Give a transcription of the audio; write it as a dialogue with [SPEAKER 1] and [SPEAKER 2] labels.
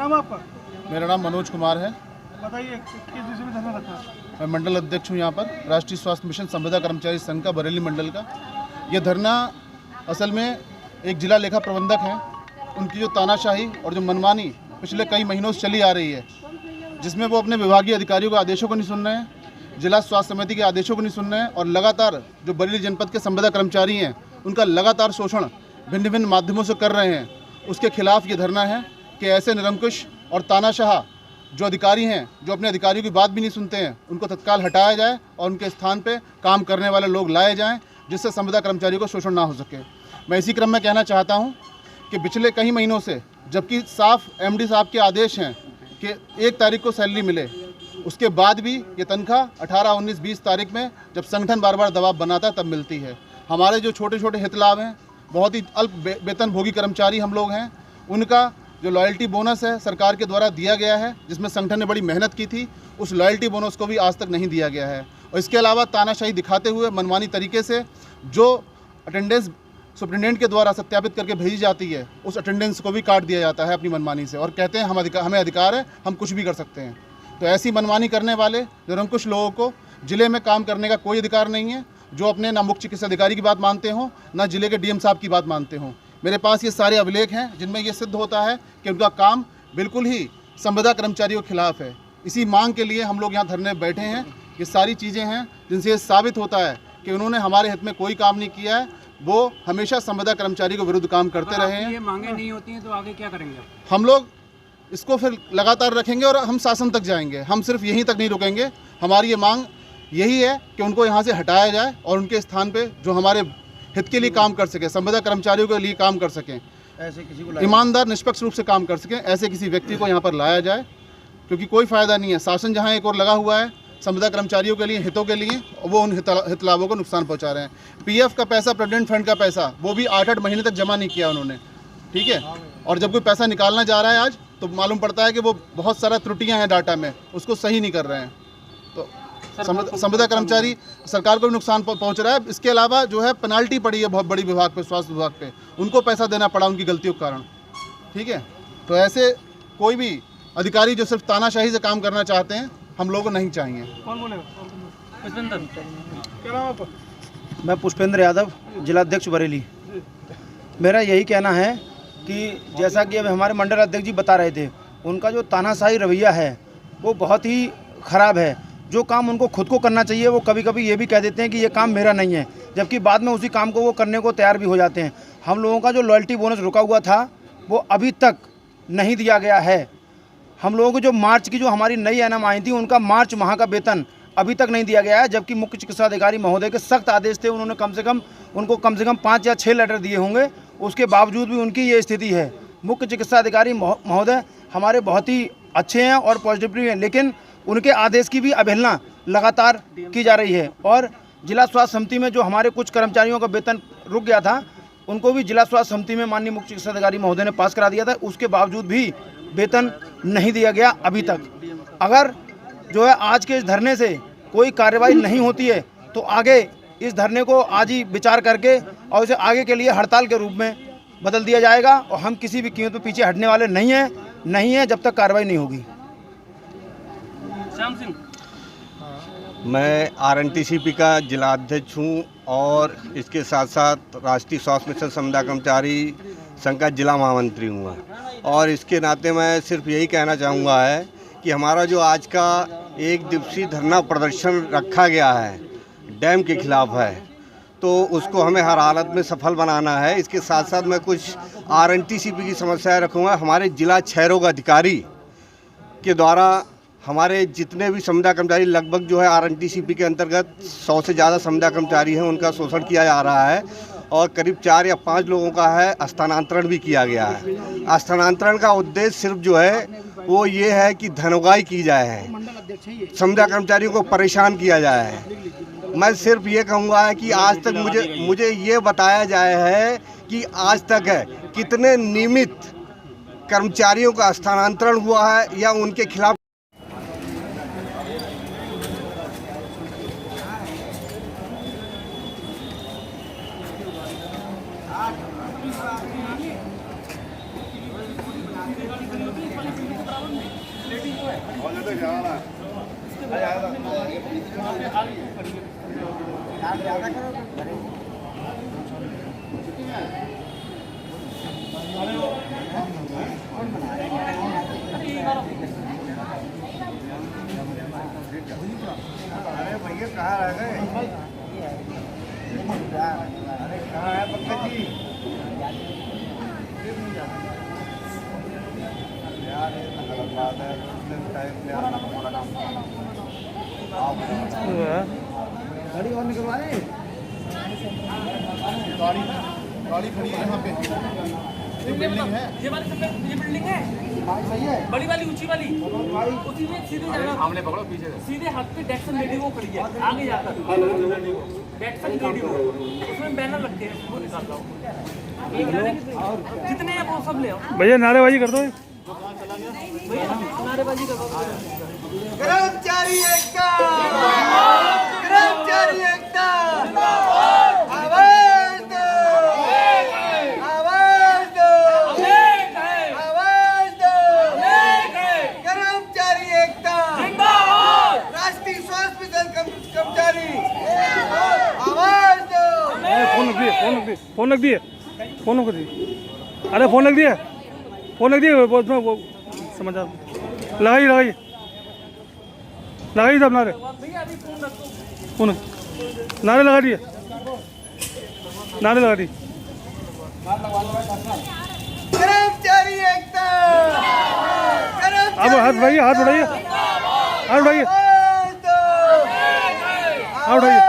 [SPEAKER 1] नाम है आपका?
[SPEAKER 2] मेरा नाम मनोज कुमार है।
[SPEAKER 1] बताइए किस विषय में धरना रखा है?
[SPEAKER 2] मैं मंडल अध्यक्ष हूँ यहाँ पर राष्ट्रीय स्वास्थ्य मिशन संविदा कर्मचारी संघ का बरेली मंडल का। ये धरना असल में एक जिला लेखा प्रबंधक हैं, उनकी जो तानाशाही और जो मनमानी पिछले कई महीनों से चली आ रही है, जिसमें वो अपने विभागीय अधिकारियों के आदेशों को नहीं सुन रहे हैं, जिला स्वास्थ्य समिति के आदेशों को नहीं सुन रहे हैं और लगातार जो बरेली जनपद के संविदा कर्मचारी हैं उनका लगातार शोषण भिन्न भिन्न माध्यमों से कर रहे हैं, उसके खिलाफ ये धरना है कि ऐसे निरंकुश और तानाशाह जो अधिकारी हैं, जो अपने अधिकारियों की बात भी नहीं सुनते हैं, उनको तत्काल हटाया जाए और उनके स्थान पे काम करने वाले लोग लाए जाएं, जिससे संविदा कर्मचारियों को शोषण ना हो सके। मैं इसी क्रम में कहना चाहता हूं कि पिछले कई महीनों से, जबकि साफ एमडी साहब के आदेश हैं कि 1 तारीख को सैलरी मिले, उसके बाद भी ये तनख्वाह 18, 19, 20 तारीख में जब संगठन बार बार दबाव बनाता है तब मिलती है। हमारे जो छोटे छोटे हित लाभ हैं, बहुत ही अल्प वेतन भोगी कर्मचारी हम लोग हैं, उनका जो लॉयल्टी बोनस है सरकार के द्वारा दिया गया है, जिसमें संगठन ने बड़ी मेहनत की थी, उस लॉयल्टी बोनस को भी आज तक नहीं दिया गया है। और इसके अलावा तानाशाही दिखाते हुए मनमानी तरीके से जो अटेंडेंस सुप्रिटेंडेंट के द्वारा सत्यापित करके भेजी जाती है, उस अटेंडेंस को भी काट दिया जाता है अपनी मनमानी से और कहते हैं हमें अधिकार है, हम कुछ भी कर सकते हैं। तो ऐसी मनमानी करने वाले निरंकुश लोगों को जिले में काम करने का कोई अधिकार नहीं है, जो अपने ना मुख्य चिकित्सा अधिकारी की बात मानते हों, ना जिले के डीएम साहब की बात मानते हों। मेरे पास ये सारे अभिलेख हैं जिनमें ये सिद्ध होता है कि उनका काम बिल्कुल ही संविदा कर्मचारियों के खिलाफ है। इसी मांग के लिए हम लोग यहाँ धरने बैठे हैं। ये सारी चीज़ें हैं जिनसे ये साबित होता है कि उन्होंने हमारे हित में कोई काम नहीं किया है, वो हमेशा संविदा कर्मचारी के विरुद्ध काम करते रहे हैं।
[SPEAKER 3] ये मांगे नहीं होती हैं तो आगे क्या करेंगे?
[SPEAKER 2] हम लोग इसको फिर लगातार रखेंगे और हम शासन तक जाएंगे। हम सिर्फ यहीं तक नहीं रुकेंगे। हमारी ये मांग यही है कि उनको यहाँ से हटाया जाए और उनके स्थान पे जो हमारे हित के लिए काम कर सके, संविदा कर्मचारियों के लिए काम कर सकें, ऐसे किसी को ईमानदार निष्पक्ष रूप से काम कर सकें, ऐसे किसी व्यक्ति को यहाँ पर लाया जाए, क्योंकि कोई फ़ायदा नहीं है। शासन जहाँ एक और लगा हुआ है संविदा कर्मचारियों के लिए, हितों के लिए, वो उन हित लाभों को नुकसान पहुँचा रहे हैं। पीएफ का पैसा, प्रोविडेंट फंड का पैसा, वो भी 8-8 महीने तक जमा नहीं किया उन्होंने, ठीक है। और जब कोई पैसा निकालना जा रहा है आज, तो मालूम पड़ता है कि वो बहुत सारा त्रुटियाँ हैं डाटा में, उसको सही नहीं कर रहे हैं। तो संविदा कर्मचारी सरकार को भी नुकसान पहुंच रहा है। इसके अलावा जो है पेनाल्टी पड़ी है बहुत बड़ी विभाग पे, स्वास्थ्य विभाग पे, उनको पैसा देना पड़ा उनकी गलतियों के कारण, ठीक है। तो ऐसे कोई भी अधिकारी जो सिर्फ तानाशाही से काम करना चाहते हैं, हम लोगों को नहीं चाहिए।
[SPEAKER 1] कौन बोलेगा?
[SPEAKER 3] पुष्पेंद्र।
[SPEAKER 1] क्या नाम है आपका?
[SPEAKER 4] मैं पुष्पेंद्र यादव, जिलाध्यक्ष बरेली। मेरा यही कहना है कि जैसा कि अब हमारे मंडल अध्यक्ष जी बता रहे थे, उनका जो तानाशाही रवैया है वो बहुत ही ख़राब है। जो काम उनको खुद को करना चाहिए, वो कभी कभी ये भी कह देते हैं कि ये काम मेरा नहीं है, जबकि बाद में उसी काम को वो करने को तैयार भी हो जाते हैं। हम लोगों का जो लॉयल्टी बोनस रुका हुआ था वो अभी तक नहीं दिया गया है। हम लोगों को जो मार्च की जो हमारी नई एनएम आई थी, उनका मार्च माह का वेतन अभी तक नहीं दिया गया है, जबकि मुख्य चिकित्सा अधिकारी महोदय के सख्त आदेश थे। उन्होंने कम से कम 5 या 6 लेटर दिए होंगे, उसके बावजूद भी उनकी ये स्थिति है। मुख्य चिकित्सा अधिकारी महोदय हमारे बहुत ही अच्छे हैं और पॉजिटिव हैं, लेकिन उनके आदेश की भी अवहेलना लगातार की जा रही है। और जिला स्वास्थ्य समिति में जो हमारे कुछ कर्मचारियों का वेतन रुक गया था, उनको भी जिला स्वास्थ्य समिति में माननीय मुख्य चिकित्सा अधिकारी महोदय ने पास करा दिया था, उसके बावजूद भी वेतन नहीं दिया गया अभी तक। अगर जो है आज के इस धरने से कोई कार्रवाई नहीं होती है, तो आगे इस धरने को आज ही विचार करके और इसे आगे के लिए हड़ताल के रूप में बदल दिया जाएगा। और हम किसी भी कीमत पर पीछे हटने वाले नहीं हैं जब तक कार्रवाई नहीं होगी।
[SPEAKER 3] श्याम सिंह।
[SPEAKER 5] मैं आरएनटीसीपी का जिला अध्यक्ष हूँ और इसके साथ साथ राष्ट्रीय स्वास्थ्य मिशन संविदा कर्मचारी संघ का जिला महामंत्री हूँ। और इसके नाते मैं सिर्फ यही कहना चाहूँगा है कि हमारा जो आज का 1 दिवसीय धरना प्रदर्शन रखा गया है डैम के खिलाफ है, तो उसको हमें हर हालत में सफल बनाना है। इसके साथ साथ मैं कुछ आरएनटीसीपी की समस्याएं रखूँगा। हमारे जिला क्षयरोग अधिकारी के द्वारा हमारे जितने भी संविदा कर्मचारी, लगभग जो है आरएनटीसीपी के अंतर्गत 100 से ज़्यादा संविदा कर्मचारी हैं, उनका शोषण किया जा रहा है और करीब 4 या 5 लोगों का है स्थानांतरण भी किया गया है। स्थानांतरण का उद्देश्य सिर्फ जो है वो ये है कि धनोगाई की जाए है, संविदा कर्मचारियों को परेशान किया जाए है। मैं सिर्फ ये कहूँगा है कि आज तक मुझे ये बताया जाए है कि आज तक है कितने नियमित कर्मचारियों का स्थानांतरण हुआ है या उनके खिलाफ
[SPEAKER 4] अरे भैया कहाँ रह गए? अरे कहाँ है पंकज जी? यार ये तो गलत बात है। टाइम पे आना पड़ा। गाड़ी और निकलवाए?
[SPEAKER 2] गाड़ी खड़ी है यहाँ पे, एक बिल्डिंग है।
[SPEAKER 3] ये बिल्डिंग है
[SPEAKER 4] सही है।
[SPEAKER 3] बड़ी वाली ऊंची वाली, उसी में सीधे जाना। सामने पकड़ो, पीछे सीधे हाथ पे डेक्सन रेडी वो खड़ी है, आगे जाकर डेक्सन रेडी हो, उसमें बैनर लगते हैं, वो निकाल लो। जितने हैं वो सब ले आओ।
[SPEAKER 1] भैया नारेबाजी कर दो।
[SPEAKER 3] नारेबाजी कर दो।
[SPEAKER 4] कर्मचारी एकता, कर्मचारी एकता, आवाज दो, आवाज दो, आवाज दो, कर्मचारी एकता, राष्ट्रीय स्वास्थ्य मिशन कर्मचारी, आवाज दो।
[SPEAKER 1] फोन रख दिए, फोन रख दिए, फोन रख दिए। अरे फोन रख दिए, फोन रख दिए। वो समाचार लगाइए सब नारे, फोन नारे लगा दिए, नारे लगा दिए।
[SPEAKER 4] कर्मचारी एकता,
[SPEAKER 1] अब हाथ उठाइए, हाथ उठाइए, हाथ उठाइए,
[SPEAKER 4] आवाज दो,
[SPEAKER 1] हाथ उठाइए।